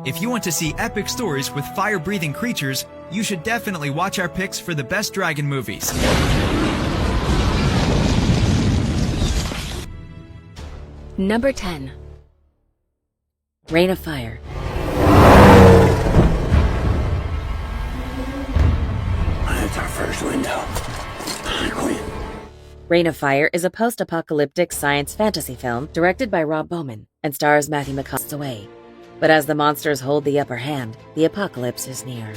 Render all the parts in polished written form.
If you want to see epic stories with fire-breathing creatures, you should definitely watch our picks for the best dragon movies. Number 10. Reign of Fire. That's our first window. Queen. Reign of Fire is a post-apocalyptic science fantasy film directed by Rob Bowman and stars Matthew McConaughey. But as the monsters hold the upper hand, the apocalypse is near.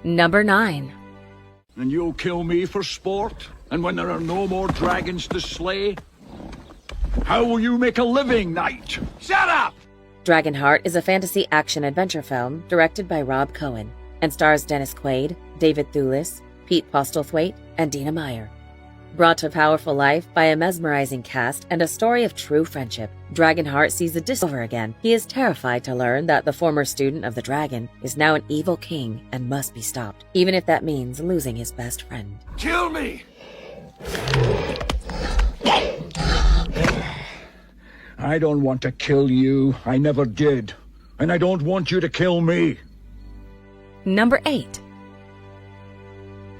Number 9. And you'll kill me for sport? And when there are no more dragons to slay? How will you make a living, knight? Shut up! Dragonheart is a fantasy action-adventure film directed by Rob Cohen and stars Dennis Quaid, David Thewlis, Pete Postlethwaite, and Dina Meyer. Brought to powerful life by a mesmerizing cast and a story of true friendship, Dragonheart sees the over again. He is terrified to learn that the former student of the dragon is now an evil king and must be stopped, even if that means losing his best friend. Kill me! I don't want to kill you. I never did. And I don't want you to kill me. Number 8.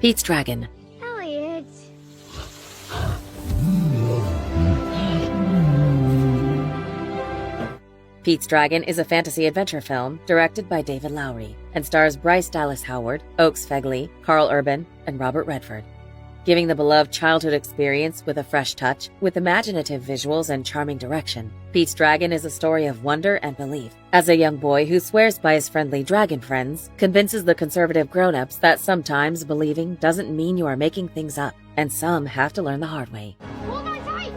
Pete's Dragon. Elliot. Pete's Dragon is a fantasy adventure film directed by David Lowery and stars Bryce Dallas Howard, Oakes Fegley, Carl Urban, and Robert Redford. Giving the beloved childhood experience with a fresh touch, with imaginative visuals and charming direction, Pete's Dragon is a story of wonder and belief, as a young boy who swears by his friendly dragon friends convinces the conservative grown-ups that sometimes believing doesn't mean you are making things up, and some have to learn the hard way. Hold on tight!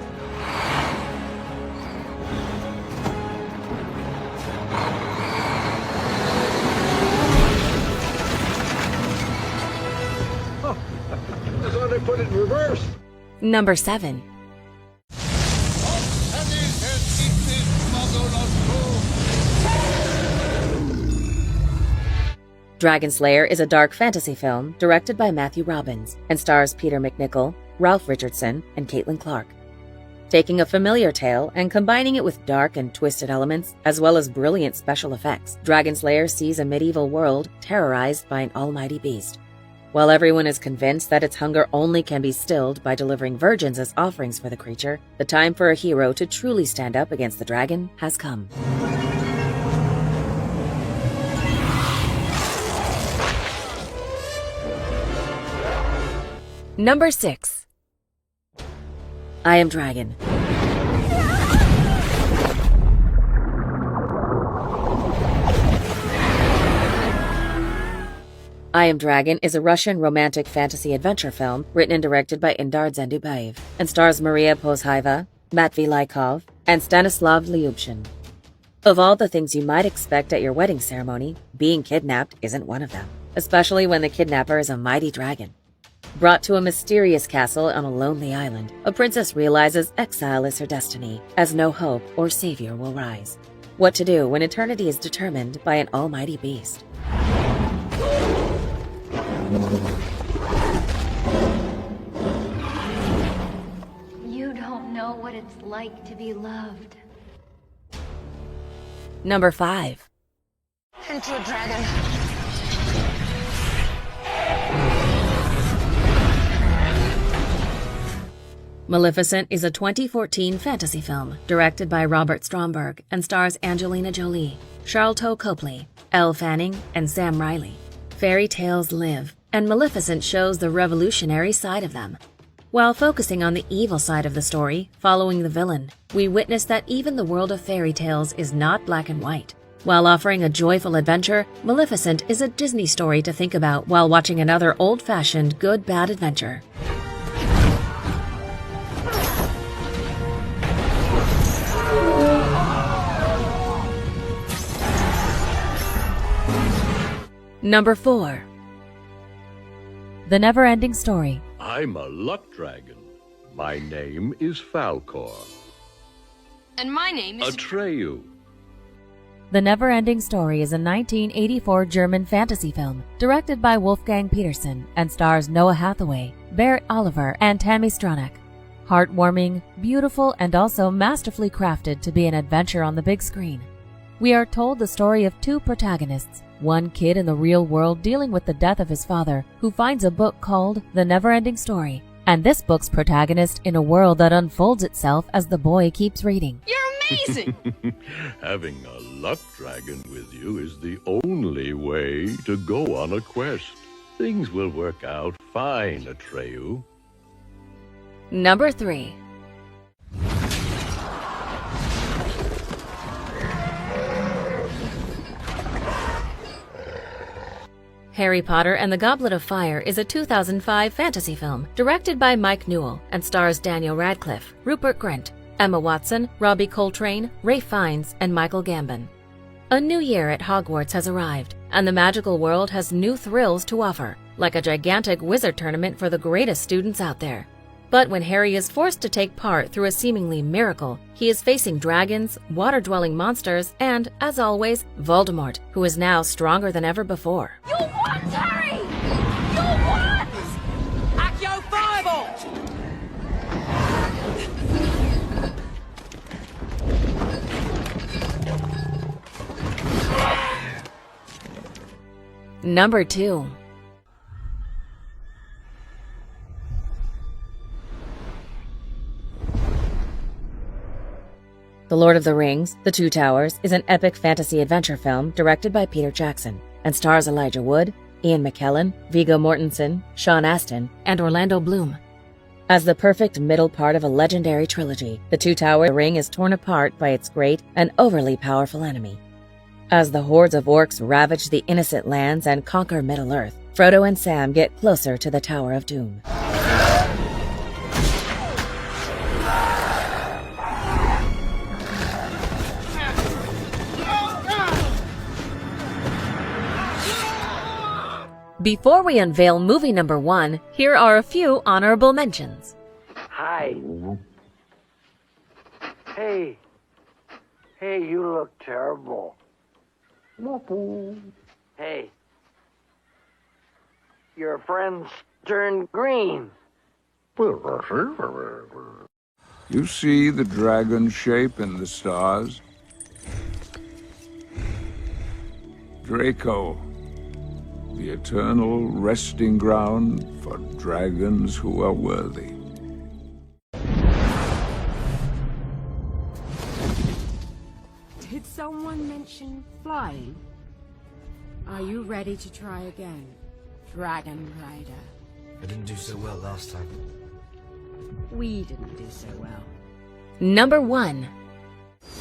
I thought I put it in reverse. Number 7. Dragon Slayer is a dark fantasy film directed by Matthew Robbins and stars Peter MacNicol, Ralph Richardson, and Caitlin Clark. Taking a familiar tale and combining it with dark and twisted elements, as well as brilliant special effects, Dragon Slayer sees a medieval world terrorized by an almighty beast. While everyone is convinced that its hunger only can be stilled by delivering virgins as offerings for the creature, the time for a hero to truly stand up against the dragon has come. Number 6. I Am Dragon. I Am Dragon is a Russian romantic fantasy adventure film written and directed by Indar Zendubayev and stars Maria Pozhaeva, Matvey Lykov, and Stanislav Lyubshin. Of all the things you might expect at your wedding ceremony, being kidnapped isn't one of them, especially when the kidnapper is a mighty dragon. Brought to a mysterious castle on a lonely island, a princess realizes exile is her destiny, as no hope or savior will rise. What to do when eternity is determined by an almighty beast? You don't know what it's like to be loved. Number 5. Into a dragon. Maleficent is a 2014 fantasy film directed by Robert Stromberg and stars Angelina Jolie, Charlton Copley, Elle Fanning, and Sam Riley. Fairy tales live, and Maleficent shows the revolutionary side of them. While focusing on the evil side of the story, following the villain, we witness that even the world of fairy tales is not black and white. While offering a joyful adventure, Maleficent is a Disney story to think about while watching another old-fashioned good-bad adventure. Number 4. The Never-Ending Story. I'm a luck dragon. My name is Falcor. And my name is... Atreyu. The Never-Ending Story is a 1984 German fantasy film directed by Wolfgang Petersen and stars Noah Hathaway, Barrett Oliver, and Tammy Stronach. Heartwarming, beautiful, and also masterfully crafted to be an adventure on the big screen. We are told the story of two protagonists, one kid in the real world dealing with the death of his father who finds a book called The Never-Ending Story, and this book's protagonist in a world that unfolds itself as the boy keeps reading. You're amazing! Having a luck dragon with you is the only way to go on a quest. Things will work out fine, Atreyu. Number 3. Harry Potter and the Goblet of Fire is a 2005 fantasy film directed by Mike Newell and stars Daniel Radcliffe, Rupert Grint, Emma Watson, Robbie Coltrane, Ralph Fiennes, and Michael Gambon. A new year at Hogwarts has arrived, and the magical world has new thrills to offer, like a gigantic wizard tournament for the greatest students out there. But when Harry is forced to take part through a seemingly miracle, he is facing dragons, water-dwelling monsters, and, as always, Voldemort, who is now stronger than ever before. You won, Harry! You won! Accio Fireball! Number 2. The Lord of the Rings, The Two Towers, is an epic fantasy adventure film directed by Peter Jackson and stars Elijah Wood, Ian McKellen, Viggo Mortensen, Sean Astin, and Orlando Bloom. As the perfect middle part of a legendary trilogy, The Two Towers ring is torn apart by its great and overly powerful enemy. As the hordes of orcs ravage the innocent lands and conquer Middle-earth, Frodo and Sam get closer to the Tower of Doom. Before we unveil movie number 1, here are a few honorable mentions. Hi. Hey, you look terrible. Hey, your friends turned green. You see the dragon shape in the stars? Draco, the eternal resting ground for dragons who are worthy. Did someone mention flying? Are you ready to try again, Dragon Rider? I didn't do so well last time. We didn't do so well. Number 1.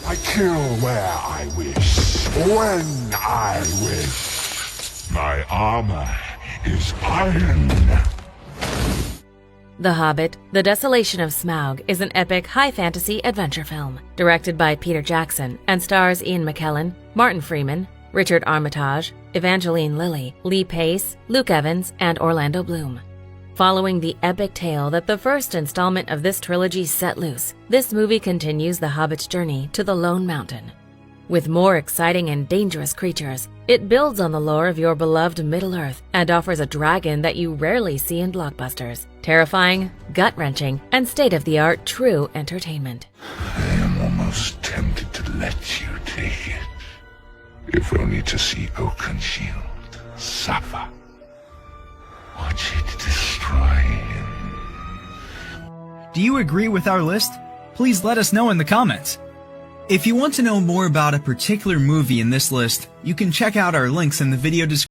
I kill where I wish, when I wish. My armor is iron. The Hobbit, The Desolation of Smaug is an epic high fantasy adventure film, directed by Peter Jackson and stars Ian McKellen, Martin Freeman, Richard Armitage, Evangeline Lilly, Lee Pace, Luke Evans, and Orlando Bloom. Following the epic tale that the first installment of this trilogy set loose, this movie continues the Hobbit's journey to the Lone Mountain. With more exciting and dangerous creatures, it builds on the lore of your beloved Middle-earth and offers a dragon that you rarely see in blockbusters. Terrifying, gut-wrenching, and state-of-the-art true entertainment. I am almost tempted to let you take it. If only to see Oakenshield suffer. Watch it destroy him. Do you agree with our list? Please let us know in the comments. If you want to know more about a particular movie in this list, you can check out our links in the video description.